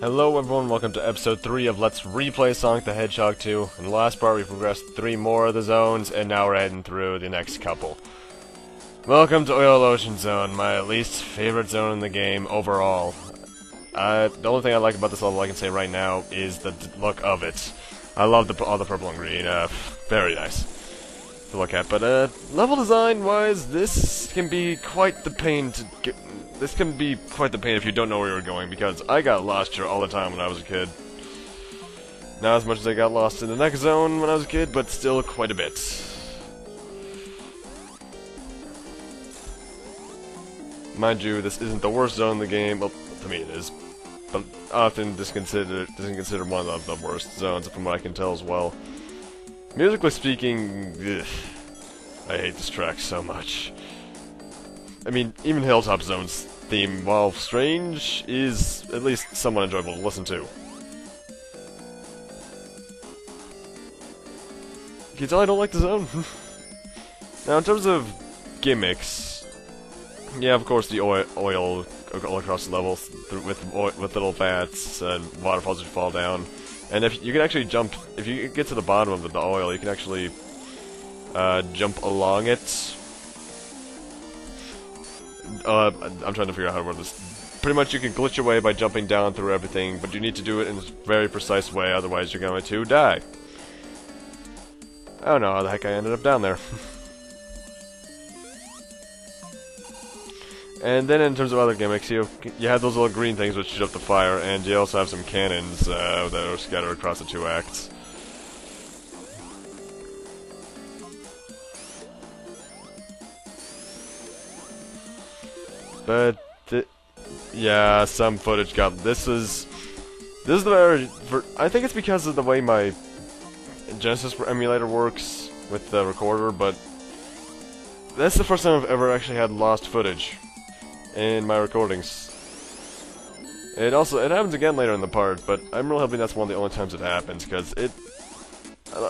Hello everyone, welcome to episode 3 of Let's Replay Sonic the Hedgehog 2. In the last part we progressed 3 more of the zones, and now we're heading through the next couple. Welcome to Oil Ocean Zone, my least favorite zone in the game overall. The only thing I like about this level I can say right now is the look of it. I love all the purple and green, very nice to look at. But level design wise, this can be quite the pain to get. This can be quite the pain if you don't know where you're going, because I got lost here all the time when I was a kid. Not as much as I got lost in the next zone when I was a kid, but still quite a bit. Mind you, this isn't the worst zone in the game. Well, to me it is. But often isn't considered one of the worst zones, from what I can tell as well. Musically speaking, ugh, I hate this track so much. I mean, even Hilltop Zone's theme, while strange, is at least somewhat enjoyable to listen to. Can you tell I don't like the zone? Now, in terms of gimmicks, yeah, of course, the oil all across the levels with little vats and waterfalls that fall down. And if you can actually jump, if you get to the bottom of the oil, you can actually jump along it. I'm trying to figure out how to word this. Pretty much you can glitch your way by jumping down through everything, but you need to do it in a very precise way, otherwise you're going to die. I don't know how the heck I ended up down there. And then in terms of other gimmicks, you have those little green things which shoot up the fire, and you also have some cannons that are scattered across the 2 acts. But yeah, some footage got. This is the very. I think it's because of the way my Genesis emulator works with the recorder, but that's the first time I've ever actually had lost footage in my recordings. It happens again later in the part, but I'm really hoping that's one of the only times it happens, because it.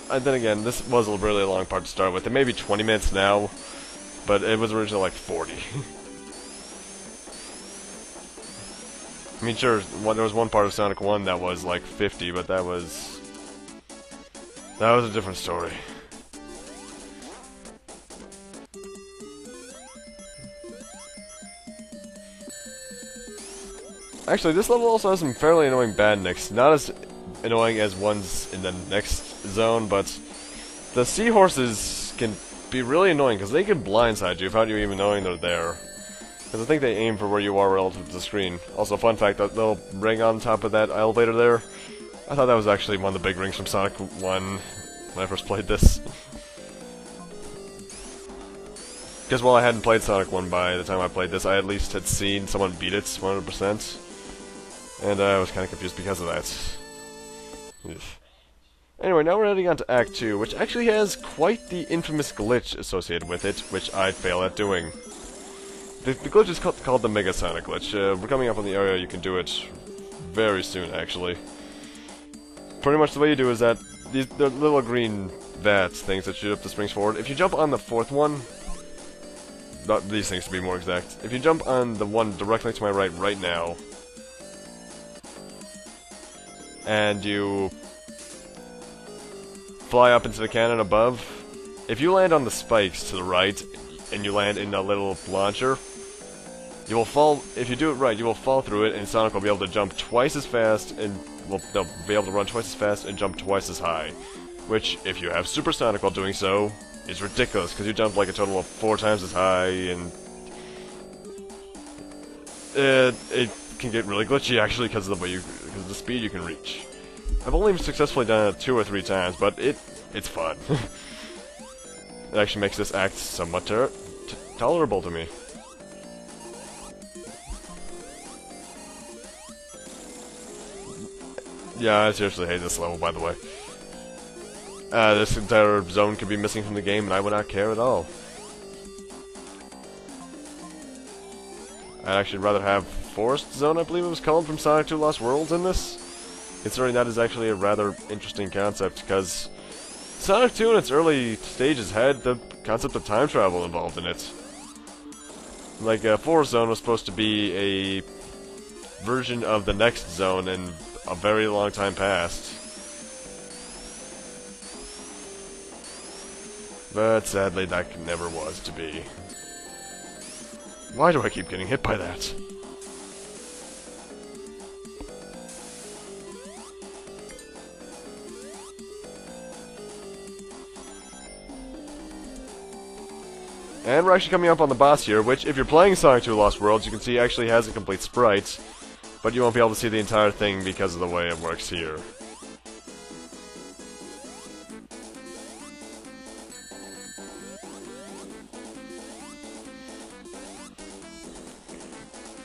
And then again, this was a really long part to start with. It may be 20 minutes now, but it was originally like 40. I mean, sure, there was one part of Sonic 1 that was like 50, but that was a different story. Actually, this level also has some fairly annoying Badnicks. Not as annoying as ones in the next zone, but the seahorses can be really annoying because they can blindside you without you even knowing they're there. Because I think they aim for where you are relative to the screen. Also, fun fact, that little ring on top of that elevator there, I thought that was actually one of the big rings from Sonic 1 when I first played this. Because while I hadn't played Sonic 1 by the time I played this, I at least had seen someone beat it 100%. And I was kind of confused because of that. Ugh. Anyway, now we're heading on to Act 2, which actually has quite the infamous glitch associated with it, which I fail at doing. The glitch is called the Mega Sonic glitch. We're coming up on the area you can do it very soon, actually. Pretty much the way you do is that the little green vats things that shoot up the springs forward. If you jump on the 4th one, not these things to be more exact. If you jump on the one directly to my right now, and you fly up into the cannon above, if you land on the spikes to the right, and you land in a little launcher, you will fall. If you do it right, you will fall through it, and Sonic will be able to jump twice as fast, and they'll be able to run twice as fast and jump twice as high. Which, if you have Super Sonic while doing so, is ridiculous, because you jump like a total of 4 times as high, and it can get really glitchy actually because of the speed you can reach. I've only successfully done it 2 or 3 times, but it's fun. It actually makes this act somewhat tolerable to me. Yeah, I seriously hate this level, by the way. This entire zone could be missing from the game, and I would not care at all. I'd actually rather have Forest Zone, I believe it was called, from Sonic 2 Lost Worlds in this. Considering that is actually a rather interesting concept, because Sonic 2 in its early stages had the concept of time travel involved in it. Like, Forest Zone was supposed to be a version of the next zone, and a very long time past. But sadly, that never was to be. Why do I keep getting hit by that? And we're actually coming up on the boss here, which, if you're playing Sonic 2 Lost Worlds, you can see actually has a complete sprite, but you won't be able to see the entire thing because of the way it works here.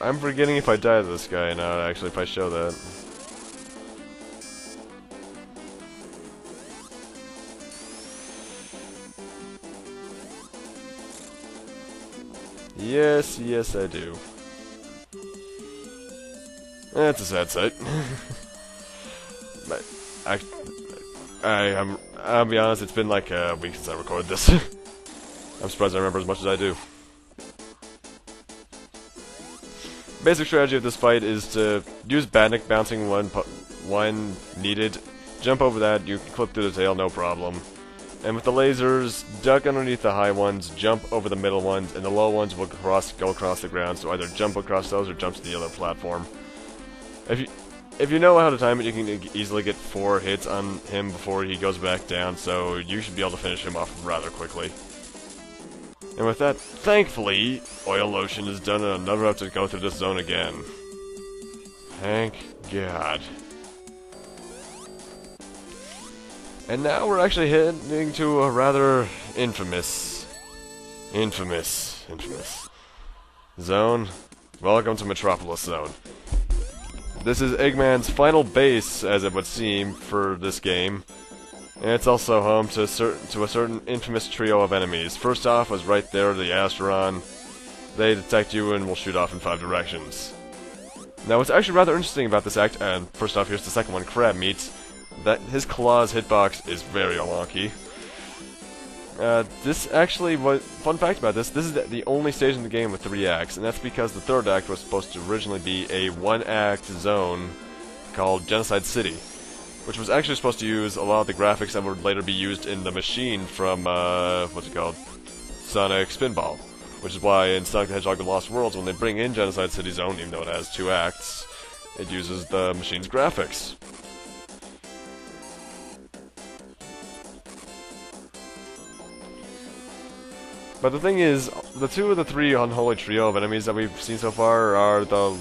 I'm forgetting if I die to this guy now, actually, if I show that. Yes, yes I do. That's a sad sight. But I'll be honest, it's been like a week since I recorded this. I'm surprised I remember as much as I do. Basic strategy of this fight is to use Badnick bouncing when needed. Jump over that, you can clip through the tail, no problem. And with the lasers, duck underneath the high ones, jump over the middle ones, and the low ones will go across the ground, so either jump across those or jump to the other platform. If you know how to time it, you can easily get 4 hits on him before he goes back down, so you should be able to finish him off rather quickly. And with that, thankfully, Oil Lotion is done and I'll never have to go through this zone again. Thank God. And now we're actually heading to a rather infamous zone. Welcome to Metropolis Zone. This is Eggman's final base, as it would seem, for this game. And it's also home to a certain infamous trio of enemies. First off was right there, the Asteron. They detect you and will shoot off in 5 directions. Now what's actually rather interesting about this act, and first off here's the second one, Crabmeat, that his claws hitbox is very wonky. This actually, fun fact about this is the only stage in the game with 3 acts, and that's because the third act was supposed to originally be a 1-act zone called Genocide City, which was actually supposed to use a lot of the graphics that would later be used in the machine from, what's it called? Sonic Spinball. Which is why in Sonic the Hedgehog The Lost Worlds, when they bring in Genocide City Zone, even though it has 2 acts, it uses the machine's graphics. But the thing is, the 2 of the 3 Unholy trio of enemies that we've seen so far are the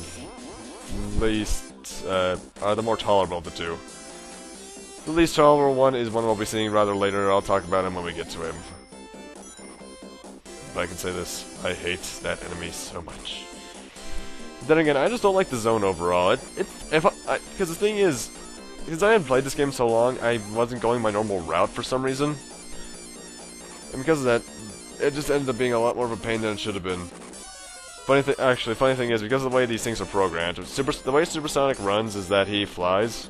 least, are the more tolerable of the 2. The least tolerable one is one we'll be seeing rather later. I'll talk about him when we get to him. But I can say this, I hate that enemy so much. Then again, I just don't like the zone overall. Because the thing is, because I hadn't played this game so long, I wasn't going my normal route for some reason. And because of that, it just ended up being a lot more of a pain than it should have been. Funny thing is, because of the way these things are programmed, the way Supersonic runs is that he flies.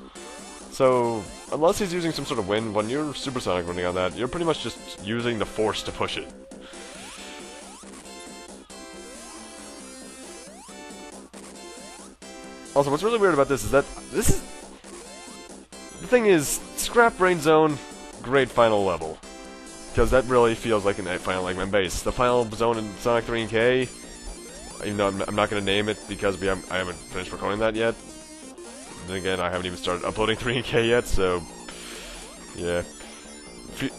So, unless he's using some sort of wind, when you're Supersonic running on that, you're pretty much just using the force to push it. Also, what's really weird about this is that the thing is, Scrap Brain Zone, great final level. Because that really feels like a final Eggman base. The final zone in Sonic 3 and K, even though I'm not going to name it because I haven't finished recording that yet. Then again, I haven't even started uploading 3 and K yet, so yeah.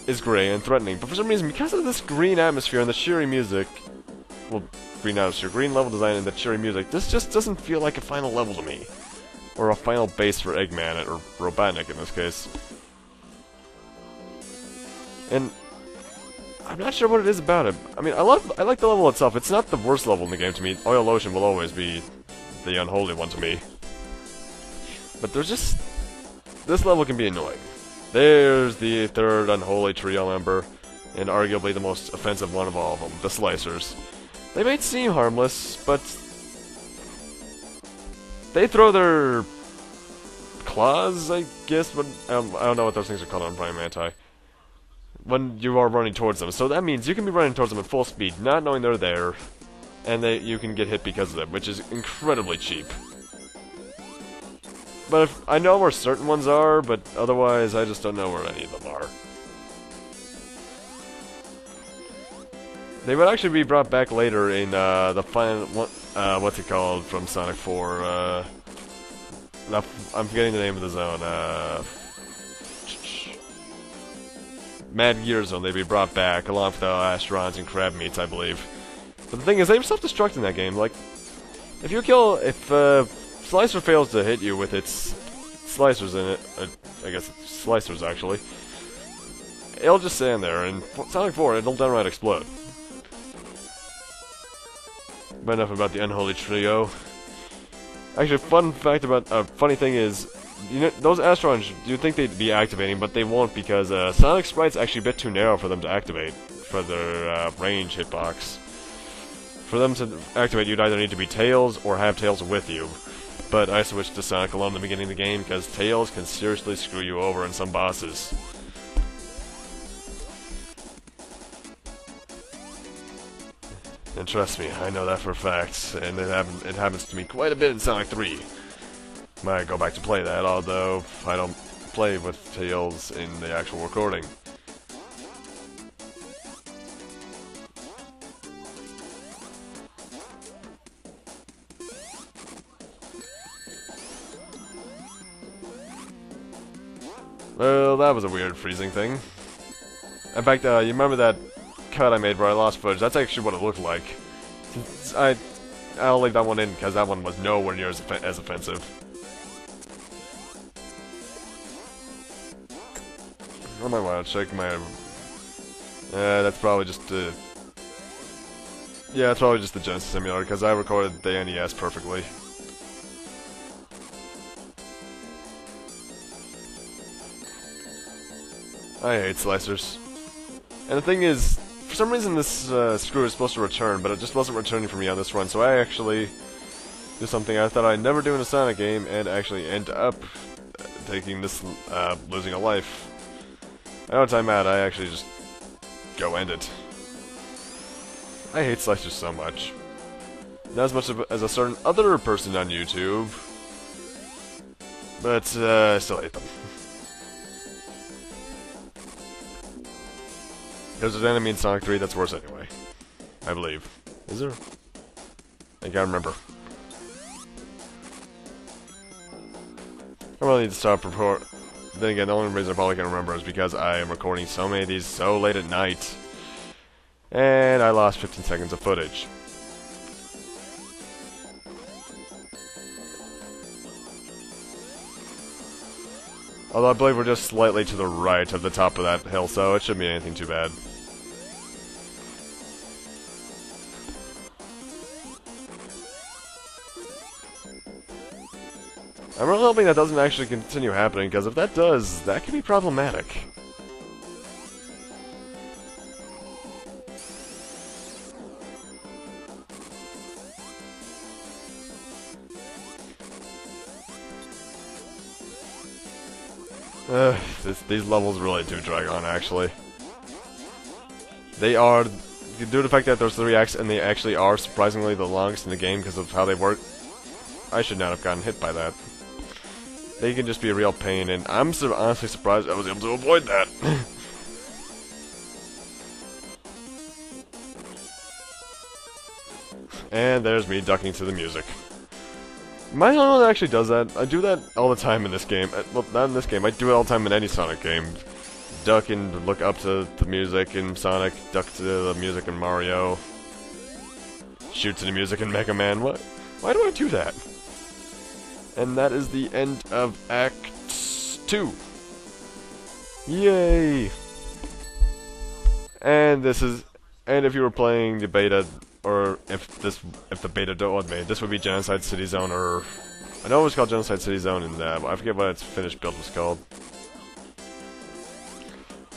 It's gray and threatening. But for some reason, because of this green atmosphere and the cheery music, well, green atmosphere, green level design and the cheery music, this just doesn't feel like a final level to me. Or a final base for Eggman, or Badnick in this case. And I'm not sure what it is about it. I mean, I like the level itself. It's not the worst level in the game to me. Oil Lotion will always be the unholy one to me. But there's just... this level can be annoying. There's the third unholy trio member, and arguably the most offensive one of all of them, the Slicers. They might seem harmless, but they throw their claws, I guess, but I don't know what those things are called on Prime Anti. When you are running towards them. So that means you can be running towards them at full speed, not knowing they're there, and you can get hit because of them, which is incredibly cheap. But I know where certain ones are, but otherwise I just don't know where any of them are. They would actually be brought back later in the final, what's it called from Sonic 4? I'm forgetting the name of the zone. Mad Gear Zone. They'd be brought back along with the Asterons and Crabmeats, I believe. But the thing is, they self-destruct in that game. Like, if Slicer fails to hit you with its slicers in it, I guess it's slicers actually, it'll just stand there, and Sonic 4, it'll downright explode. But enough about the Unholy Trio. Actually, funny thing is, you know, those Asterons, you'd think they'd be activating, but they won't because Sonic Sprite's actually a bit too narrow for them to activate for their range hitbox. For them to activate, you'd either need to be Tails or have Tails with you. But I switched to Sonic alone in the beginning of the game because Tails can seriously screw you over in some bosses. And trust me, I know that for a fact, and it happens to me quite a bit in Sonic 3. Might go back to play that, although I don't play with Tails in the actual recording. Well, that was a weird freezing thing. In fact, you remember that cut I made where I lost footage? That's actually what it looked like. I'll leave that one in because that one was nowhere near as offensive. I might want to check my... that's probably just the... Yeah, it's probably just the Genesis emulator because I recorded the NES perfectly. I hate slicers. And the thing is, for some reason this screw is supposed to return, but it just wasn't returning for me on this run, so I actually do something I thought I'd never do in a Sonic game, and actually end up taking this, losing a life. I know what I'm at, I actually just go end it. I hate slicers so much. Not as much as a certain other person on YouTube, but I still hate them. There's an enemy in Sonic 3 that's worse anyway. I believe. Is there? I can't remember. I really need to stop report. Then again, the only reason I probably can remember is because I am recording so many of these so late at night. And I lost 15 seconds of footage. Although I believe we're just slightly to the right of the top of that hill, so it shouldn't be anything too bad. I'm really hoping that doesn't actually continue happening, because if that does, that can be problematic. These levels really do drag on, actually. They are, due to the fact that there's 3 acts, and they actually are surprisingly the longest in the game because of how they work. I should not have gotten hit by that. They can just be a real pain, and I'm honestly surprised I was able to avoid that. And there's me ducking to the music. Am I the only one that actually does that? I do that all the time in this game. Well, not in this game. I do it all the time in any Sonic game. Duck and look up to the music in Sonic. Duck to the music in Mario. Shoot to the music in Mega Man. What? Why do I do that? And that is the end of Act 2. Yay! And this is... And if you were playing the beta... Or if the beta was made, this would be Genocide City Zone, or I know it was called Genocide City Zone, and I forget what its finished build was called.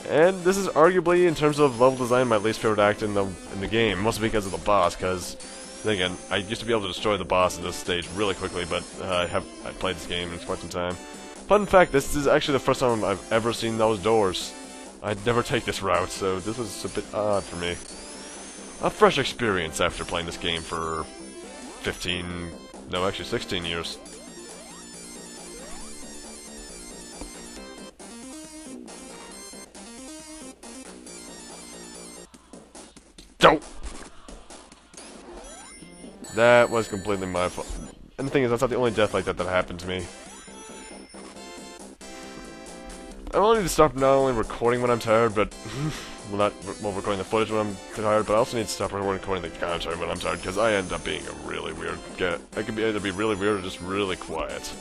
And this is arguably, in terms of level design, my least favorite act in the game, mostly because of the boss. Because then again, I used to be able to destroy the boss in this stage really quickly, but I played this game in quite some time. Fun fact: this is actually the first time I've ever seen those doors. I'd never take this route, so this was a bit odd for me. A fresh experience after playing this game for 16 years. Don't! That was completely my fault. And the thing is, that's not the only death like that that happened to me. I only need to stop not only recording when I'm tired, but recording the footage when I'm tired, but I also need to stop recording the commentary when I'm tired, because I end up being a really weird guy. I could either be really weird or just really quiet.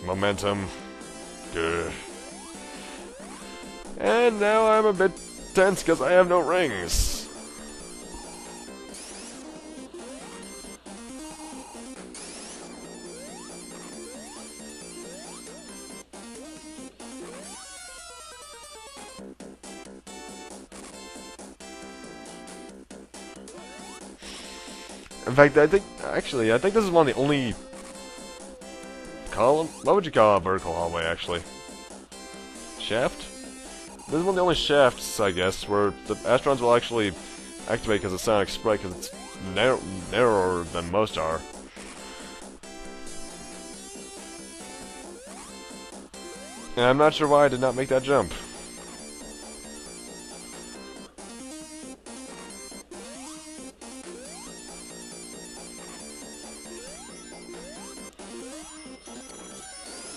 Momentum. Good. And now I'm a bit tense because I have no rings. In fact, I think this is one of the only column. What would you call a vertical hallway, actually? Shaft? This is one of the only shafts, I guess, where the Asterons will actually activate because of Sonic Sprite, because it's narrower than most are. And I'm not sure why I did not make that jump.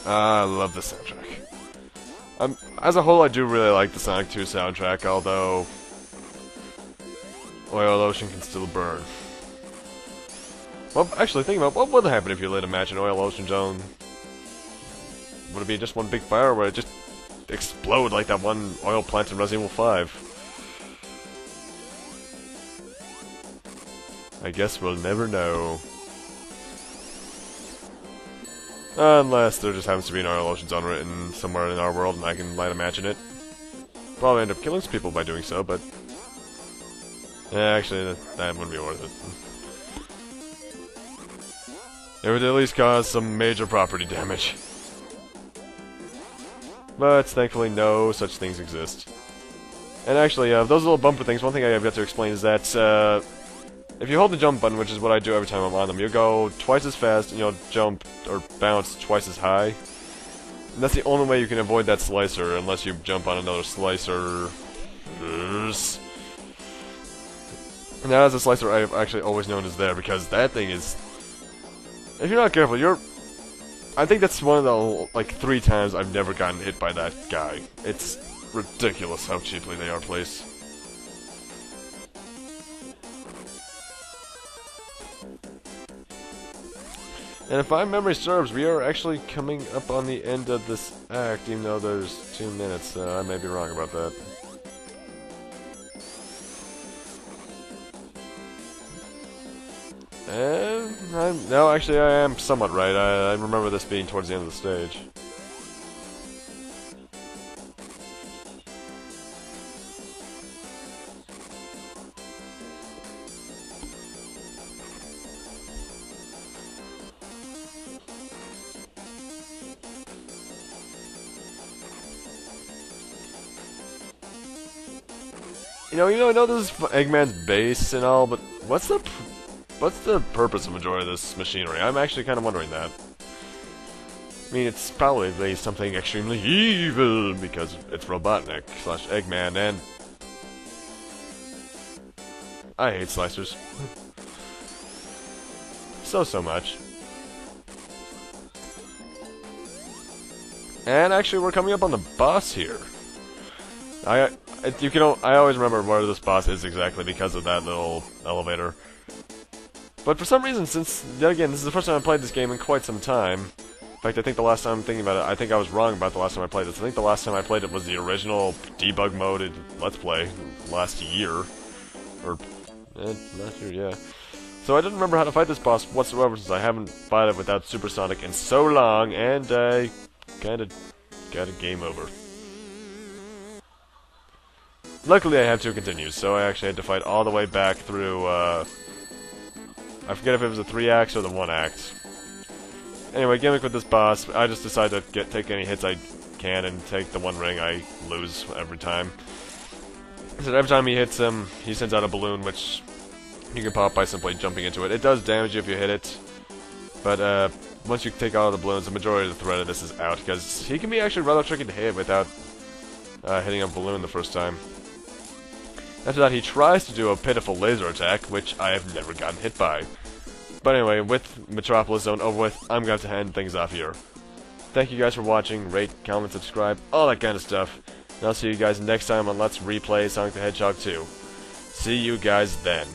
I love the soundtrack. As a whole, I do really like the Sonic 2 soundtrack, although Oil Ocean can still burn. Well, actually, think about what would happen if you lit a match in Oil Ocean Zone. Would it be just one big fire, or would it just explode like that one oil plant in Resident Evil 5? I guess we'll never know. Unless there just happens to be an Oil Ocean Zone written somewhere in our world and I can light a match in it. Probably end up killing some people by doing so, but... yeah, actually, that wouldn't be worth it. It would at least cause some major property damage. But thankfully no such things exist. And actually, those little bumper things, one thing I have got to explain is that, if you hold the jump button, which is what I do every time I'm on them, you go twice as fast, and you'll jump or bounce twice as high. And that's the only way you can avoid that slicer, unless you jump on another slicer. And that is a slicer I've actually always known is there, because that thing is... if you're not careful, I think that's one of the, like, 3 times I've never gotten hit by that guy. It's ridiculous how cheaply they are placed. And if my memory serves, we are actually coming up on the end of this act, even though there's 2 minutes. I may be wrong about that. No, actually, I am somewhat right. I remember this being towards the end of the stage. You know, I know this is Eggman's base and all, but what's the purpose of majority of this machinery? I'm actually kind of wondering that. I mean, it's probably something extremely evil, because it's Robotnik / Eggman, and... I hate slicers. So much. And actually, we're coming up on the boss here. I always remember where this boss is exactly because of that little elevator. But for some reason, since, yet again, this is the first time I played this game in quite some time. In fact, I think the last time I'm thinking about it, I think I was wrong about the last time I played this. I think the last time I played it was the original debug moded Let's Play last year. Or, last year, yeah. So I didn't remember how to fight this boss whatsoever since I haven't fought it without Supersonic in so long, and I kinda got a game over. Luckily I have 2 continues, so I actually had to fight all the way back through, I forget if it was a 3-act or the 1-act. Anyway, gimmick with this boss, I just decide to take any hits I can and take the 1 ring I lose every time. So every time he hits him, he sends out a balloon, which you can pop by simply jumping into it. It does damage you if you hit it, but once you take out all the balloons, the majority of the threat of this is out, because he can be actually rather tricky to hit without hitting a balloon the first time. After that, he tries to do a pitiful laser attack, which I have never gotten hit by. But anyway, with Metropolis Zone over with, I'm going to have to end things off here. Thank you guys for watching, rate, comment, subscribe, all that kind of stuff. And I'll see you guys next time on Let's Replay Sonic the Hedgehog 2. See you guys then.